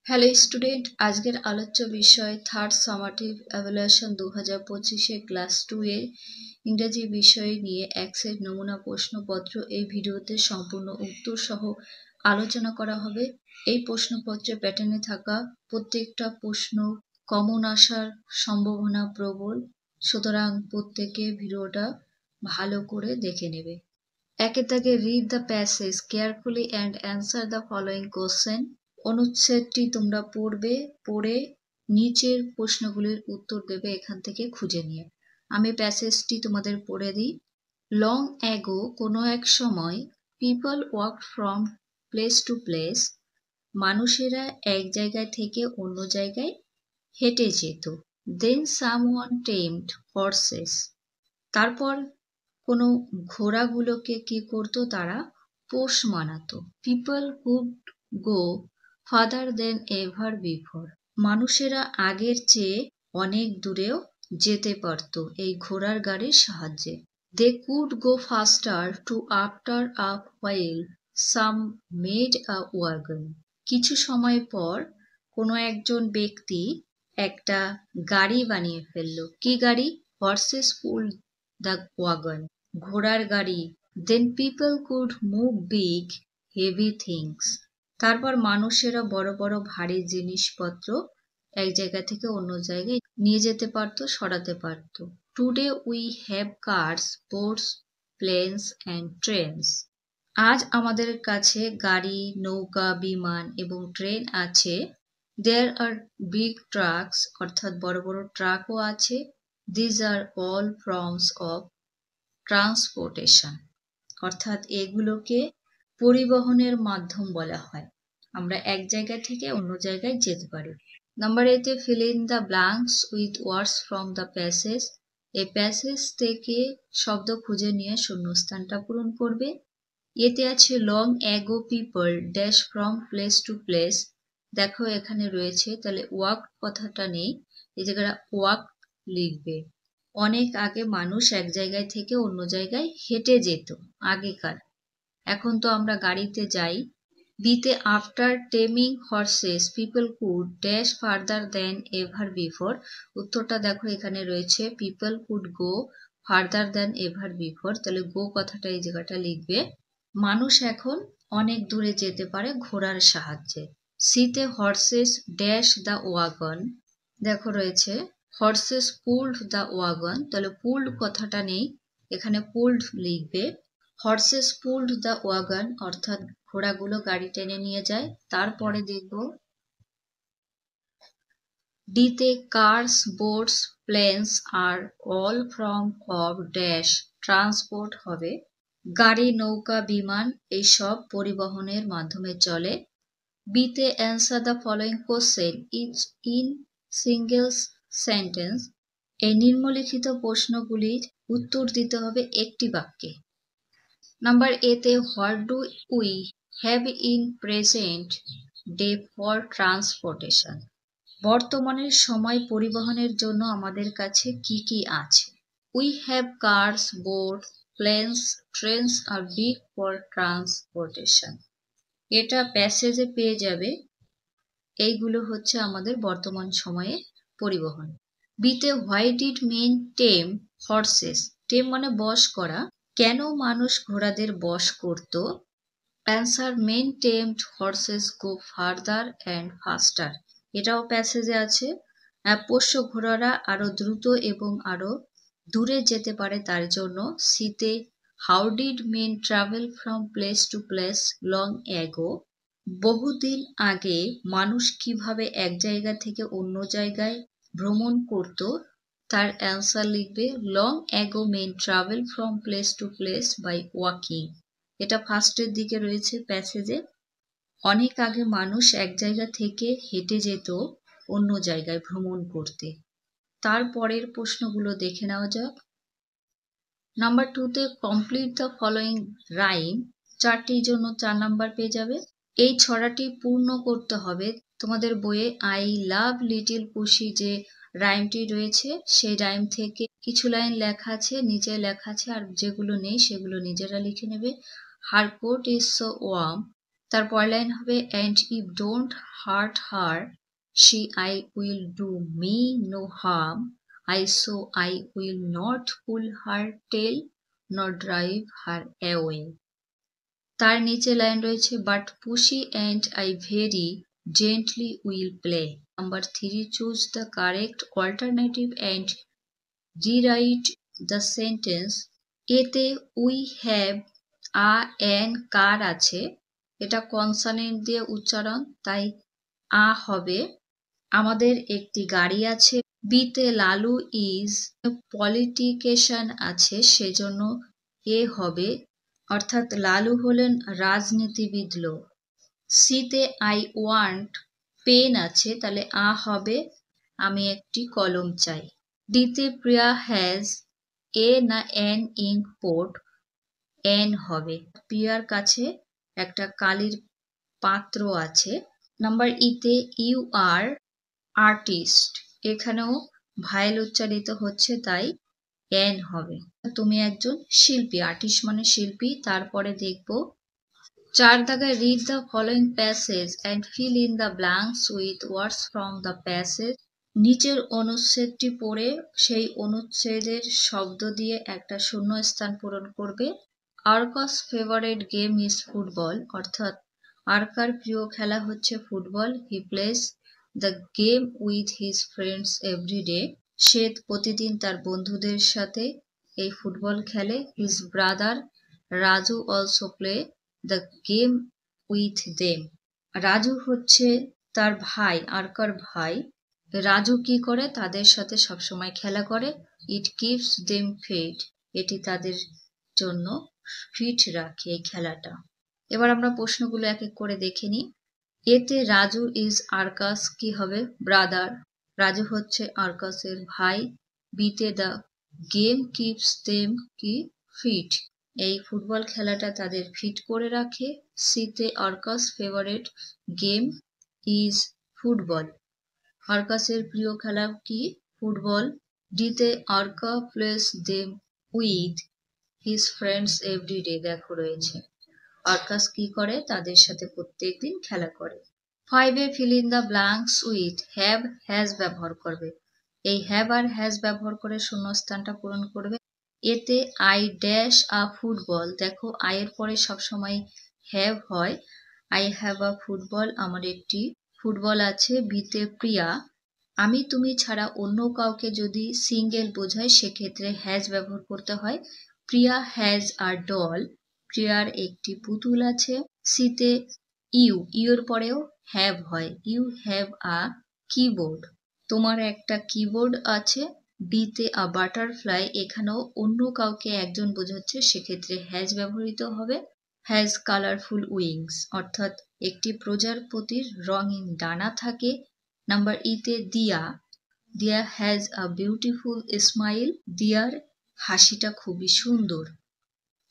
Hello student, আজকের আলোচ্য বিষয় থার্ড সামাটিভ এভালুয়েশন 2025 ক্লাস 2 এর ইংরেজি বিষয় নিয়ে এক সেট নমুনা প্রশ্নপত্র। এই ভিডিওতে সম্পূর্ণ উত্তর সহ আলোচনা করা হবে। এই প্রশ্নপত্রের প্যাটার্নে থাকা প্রত্যেকটা প্রশ্ন কমন আসার সম্ভাবনা প্রবল, সুতরাং প্রত্যেকে ভিডিওটা ভালো করে দেখে নেবে। একে তাকে read the passage carefully and answer the following question. অনুচ্ছেদটি তোমরা পড়ে নিচের প্রশ্নগুলির উত্তর দেবে এখান থেকে খুঁজে নিয়ে। আমি প্যাসেজটি তোমাদের পড়ে দিই। লং অ্যাগো, কোনো এক সময়, people walk from place to place, মানুষেরা এক জায়গা থেকে অন্য জায়গায় হেঁটে যেত। দেন সামওয়ান টেমড হর্সেস, তারপর কোনো ঘোড়াগুলোকে কি করতো, তারা পোষ মানাতো। পিপল হুড গো ফাদার দেন এভার বিফোর, মানুষেরা আগের চেয়ে অনেক দূরেও যেতে পারত এই ঘোড়ার গাড়ির সাহায্যে। They could go faster too after a while some made a wagon, কিছু সময় পর কোনো একজন ব্যক্তি একটা গাড়ি বানিয়ে ফেললো। কি গাড়ি? হর্সেস পুল দ্য ওয়াগন, ঘোড়ার গাড়ি। Then people could move big heavy things, তারপর মানুষেরা বড় বড় ভারী জিনিসপত্র এক জায়গা থেকে অন্য জায়গায় নিয়ে যেতে পারত, সরাতে পারত। Today we have curse, boats, planes and trains, আজ আমাদের কাছে গাড়ি, নৌকা, বিমান এবং ট্রেন আছে। দেয়ার আর বিগ ট্রাকস, অর্থাৎ বড় বড় ট্রাকও আছে। These are all forms of transportation, অর্থাৎ এগুলোকে পরিবহনের মাধ্যম বলা হয়। আমরা এক জায়গা থেকে অন্য জায়গায় যেতে পারি। Number 8 A feel in the blanks with words from the passage, এই প্যাসেজ থেকে শব্দ খুঁজে নিয়ে শূন্যস্থানটা পূরণ করবে। এতে আছে long ago people dash from place to place, দেখো এখানে রয়েছে, তাহলে ওয়াক কথাটা নেই, এই জায়গায় ওয়াক লিখবে। অনেক আগে মানুষ এক জায়গায় থেকে অন্য জায়গায় হেঁটে যেত আগেকার, এখন তো আমরা গাড়িতে যাই। বিতে after taming horses people could dash farther than ever before, উত্তরটা দেখো এখানে রয়েছে people could go farther than ever before, তাহলে গো কথাটা এই জায়গাটা লিখবে। মানুষ এখন অনেক দূরে যেতে পারে ঘোড়ার সাহায্যে। সিতে হর্সেস ড্যাশ দ্য ওয়াগন, দেখো রয়েছে হর্সেস পুলড দ্য ওয়াগন, তাহলে পুলড কথাটা নেই, এখানে পুলড লিখবে। হর্সেস পুলড দ্য ওয়াগন, অর্থাৎ ঘোড়াগুলো গাড়ি টেনে নিয়ে যায়। তারপরে দেখব ডিতে কার্স, বোটস, প্লেনস আর all form of dash transport হবে। গাড়ি, নৌকা, বিমান এইসব পরিবহনের মাধ্যমে চলে। বিতে answer the following question each in single sentence, এই নিম্নলিখিত প্রশ্নগুলির উত্তর দিতে হবে একটি বাক্যে। নাম্বার এতে what do we have in present day for transportation, বর্তমানের সময় পরিবহনের জন্য আমাদের কাছে কি কি আছে। We have cars, boat, planes, trains আর বিগ ফর ট্রান্সপোর্টেশন, এটা প্যাসেজে পেয়ে যাবে। এইগুলো হচ্ছে আমাদের বর্তমান সময়ে পরিবহন। বিতে why did men tame horses, tame মানে বশ করা, কেন মানুষ ঘোড়াদের বশ করত। Answer men tamed horses go farther and faster, এটাও প্যাসেজে আছে। পোষ্য ঘোড়ারা আরো দ্রুত এবং আরো দূরে যেতে পারে তার জন্য। সিতে how did men travel from place to place long ago, বহুদিন আগে মানুষ কিভাবে এক জায়গা থেকে অন্য জায়গায় ভ্রমণ করত, তার অ্যান্সার লিখবে long ago men travel from place to place by walking, এটা ফার্স্টের দিকে রয়েছে প্যাসেজে। অনেক আগে মানুষ এক জায়গা থেকে হেঁটে যেত অন্য জায়গায় ভ্রমণ করতে। তারপরের প্রশ্নগুলো দেখে নেওয়া যাক। নাম্বার 2তে কমপ্লিট দ্য ফলোয়িং রাইম, চারটির জন্য 4 নাম্বার পেয়ে যাবে। এই ছড়াটি পূর্ণ করতে হবে। তোমাদের বইয়ে আই লাভ লিটিল পুষি যে রাইমটি রয়েছে, সেই রাইম থেকে কিছু লাইন লেখা আছে, নিচে লেখা আছে, আর যেগুলো নেই সেগুলো নিজেরা লিখে নেবে। হার কোট ইজ সো ওয়ার্ম, তারপর লাইন হবে and if don't hurt her she I will do me no harm I will not pull her tail nor drive her away. তার নিচে লাইন রয়েছে but Pussy and I very gently will play. Number 3, choose the correct alternative and rewrite the sentence. এতে we have a an কার আছে, এটা consonant দিয়ে উচ্চারণ, তাই আ হবে। আমাদের একটি গাড়ি আছে। বিতে লালু ইজ পলিটিকেশন আছে, সেজন্য এ হবে, অর্থাৎ লালু হলেন রাজনীতিবিদ লোক। সিতে আই ওয়ান্ট পেন আছে, তাহলে আ হবে, আমি একটি কলম চাই। ডিতে প্রিয়া হ্যাজ এ না এন ইঙ্ক পোট, এন হবে, প্রিয়ার কাছে একটা কালির পাত্র আছে। নাম্বার ইতে ইউ আর আর্টিস্ট, এখানেও ভাইল উচ্চারিত হচ্ছে, তাই এন হবে, তুমি একজন শিল্পী, আর্টিস্ট মানে শিল্পী। তারপরে দেখব 4 দাগায় read the following passage and fill in the blanks with words from the passage. নিচের অনুচ্ছেদটি পড়ে সেই অনুচ্ছেদের শব্দ দিয়ে একটা শূন্য স্থান পূরণ করবে। Arka's favourite game is football, অর্থাৎ আর্কার প্রিয় খেলা হচ্ছে football. He plays the game with his friends every day, সে প্রতিদিন তার বন্ধুদের সাথে এই ফুটবল খেলে। His brother Raju also play the game with them, Raju হচ্ছে তার ভাই, আর্কার ভাই। রাজু কি করে, তাদের সাথে সবসময় খেলা করে। ইট কিপস দেম ফিট, এটি তাদের জন্য ফিট রাখে এই খেলাটা। এবার আমরা প্রশ্নগুলো এক এক করে দেখে নিই। এতে রাজু ইজ আর্কাস কি হবে, ব্রাদার, রাজু হচ্ছে আর্কাসের ভাই। বিতে দ্য গেম কিপস দেম কি, ফিট, এই ফুটবল খেলাটা তাদের ফিট করে রাখে। সিতে Arka's favourite game is football, আর্কাসের প্রিয় খেলা কি, ফুটবল। ডিতে Arka plays them with his friends every day, দেখো রয়েছে, আর্কাস কি করে, তাদের সাথে প্রত্যেক দিন খেলা করে। 5 feel in the blanks with have has ব্যবহার করবে, এই হ্যাভ আর হ্যাজ ব্যবহার করে শূন্যস্থানটা পূরণ করবে। এতে আই ড্যাশ আ ফুটবল, দেখো আয়ের পরে সবসময় হ্যাভ হয়, আই হ্যাভ আ ফুটবল, আমার একটি ফুটবল আছে। বিতে প্রিয়া, আমি তুমি ছাড়া অন্য কাউকে যদি সিঙ্গেল বোঝায় সেক্ষেত্রে হ্যাজ ব্যবহার করতে হয়। প্রিয়া হ্যাজ আ ডল, প্রিয়ার একটি পুতুল আছে। সিতে ইউ, ইউর পরেও হ্যাভ হয়, ইউ হ্যাভ আ কিবোর্ড, তোমার একটা কিবোর্ড আছে। ডিতে আ বাটারফ্লাই, এখানেও অন্য কাউকে একজন বোঝাচ্ছে, সেক্ষেত্রে হ্যাজ ব্যবহৃত হবে। হ্যাজ কালারফুল উইংস, অর্থাৎ একটি প্রজাপতির রঙিন ডানা থাকে। নাম্বার ইতে দিয়া, দিয়া হ্যাজ আ বিউটিফুল স্মাইল, দিয়ার হাসিটা খুবই সুন্দর।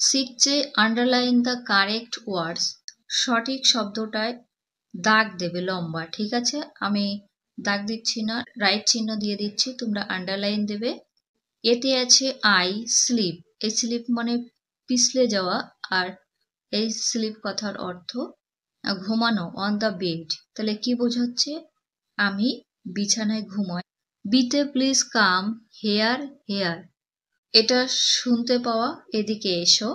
6 আন্ডারলাইন দ্য কারেক্ট ওয়ার্ডস, সঠিক শব্দটায় দাগ দেবে লম্বা, ঠিক আছে, আমি দাগ দিচ্ছি না, রাইট চিহ্ন দিয়ে দিচ্ছি, তোমরা আন্ডারলাইন দেবে। এতে আছে আই স্লিপ, এই স্লিপ মানে পিছলে যাওয়া, আর এই স্লিপ কথার অর্থ ঘুমানো। অন দ্য বেড, তাহলে কি বোঝাচ্ছে, আমি বিছানায় ঘুমাই। বিতে প্লিজ কাম হেয়ার হেয়ার, এটা শুনতে পাওয়া, এদিকে এসো।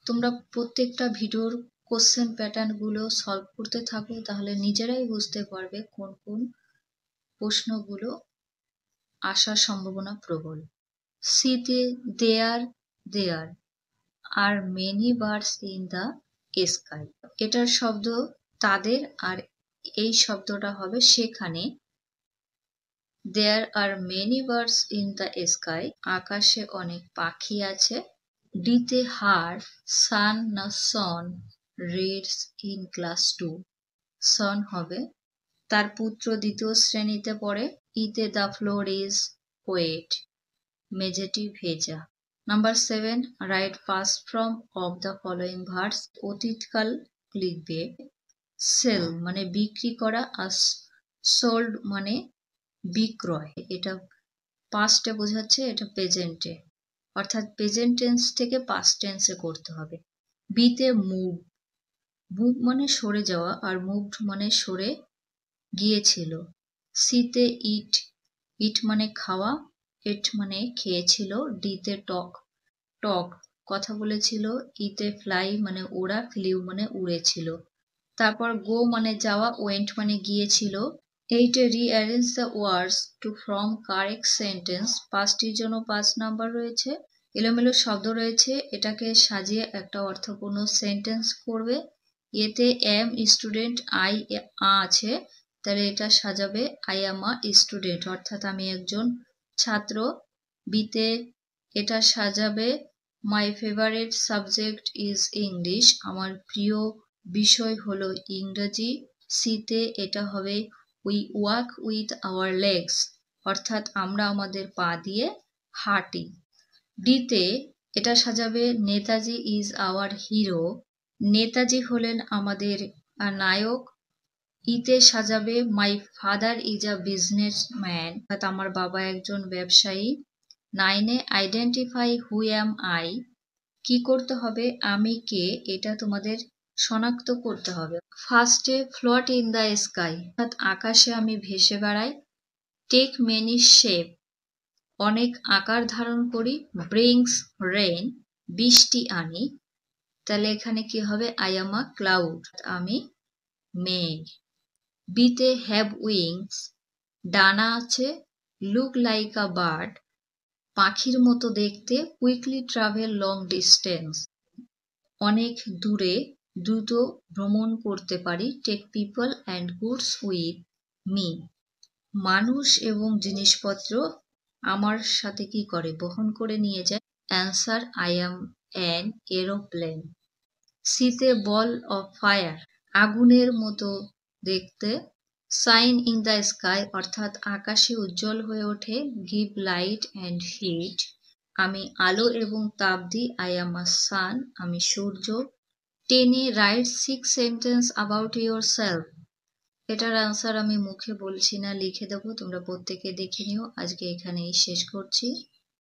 তোমরা প্রত্যেকটা ভিডিওর কোশ্চেন প্যাটার্নগুলো সলভ করতে থাকো, তাহলে নিজেরাই বুঝতে পারবে কোন কোন প্রশ্নগুলো আসার সম্ভাবনা প্রবল। সিতে there there are many birds in the sky, এটার শব্দ তাদের, আর এই শব্দটা হবে সেখানে। There are many birds in the sky, আকাশে অনেক পাখি আছে। ডিতে হার সান না son reads in class 2, son হবে, তার পুত্র দ্বিতীয় শ্রেণীতে পড়ে। ইতে দ্য ফ্লোর ইজ ওয়েট, মেঝেটি ভেজা। Number 7 write past form of the following verbs, অতীতকাল লিখবে। সেল মানে বিক্রি করা, আর সোল্ড মানে বিক্রয়, এটা পাস্টে বোঝাচ্ছে, এটা প্রেজেন্টে, অর্থাৎ প্রেজেন্ট টেন্স থেকে পাস্ট টেন্সে করতে হবে। বিতে মুভ, মুভ মানে সরে যাওয়া, আর মুভড মানে সরে গিয়েছিল। সিতে ইট, ইট মানে খাওয়া, এট মানে খেয়েছিল, ডিতে টক, টক কথা বলেছিল, ইতে ফ্লাই মানে ওড়া, ফ্লিউ মানে উড়েছিল। তারপর গো মানে যাওয়া, ওয়েন্ট মানে গিয়েছিল। এইটে rearrange the words to form correct sentence, পাঁচটির জন্য ৫ নাম্বার রয়েছে। এলোমেলো শব্দ রয়েছে, এটাকে সাজিয়ে একটা অর্থপূর্ণ সেন্টেন্স করবে। এতে এম স্টুডেন্ট, আই আছে, তাহলে এটা সাজাবে আই এম আ স্টুডেন্ট, অর্থাৎ আমি একজন ছাত্র। বিতে এটা সাজাবে my favourite subject is English, আমার প্রিয় বিষয় হলো ইংরেজি। সিতে এটা হবে we walk with our legs, অর্থাৎ আমরা আমাদের পা দিয়ে হাঁটি। ডিতে এটা সাজাবে Netaji is our hero, Netaji হলেন আমাদের নায়ক। ইতে সাজাবে my father is a businessman, অর্থাৎ আমার বাবা একজন ব্যবসায়ী। নাইনে আইডেন্টিফাই হু অ্যাম আই, কি করতে হবে, আমি কে, এটা তোমাদের শনাক্ত করতে হবে। ফার্স্টে ফ্লোট ইন দ্য স্কাই, অর্থাৎ আকাশে আমি ভেসে বেড়াই। টেক মেনি শেপ, অনেক আকার ধারণ করি। ব্রিংস রেইন, বৃষ্টি আনি, তাহলে এখানে কি হবে আই এম আ ক্লাউড, আমি মেঘ। বিতে হ্যাভ উইংস, ডানা আছে। লুক লাইক আ বার্ড, পাখির মতো দেখতে। কুইকলি ট্রাভেল লং ডিস্টেন্স, অনেক দূরে দ্রুত ভ্রমণ করতে পারি। Take people and goods with me, মানুষ এবং জিনিসপত্র আমার সাথে কি করে, বহন করে নিয়ে যায়। Answer I am an aeroplane. সিতে বল অফ ফায়ার, আগুনের মতো দেখতে। সাইন ইন দ্য স্কাই, অর্থাৎ আকাশে উজ্জ্বল হয়ে ওঠে। গিভ লাইট অ্যান্ড হিট, আমি আলো এবং তাপ দিই। আই অ্যাম আ সান, আমি সূর্য। টেনে right 6 sentence about your self, এটার আনসার আমি মুখে বলছি না, লিখে দেবো, তোমরা প্রত্যেকে দেখে নিও। আজকে এখানেই শেষ করছি।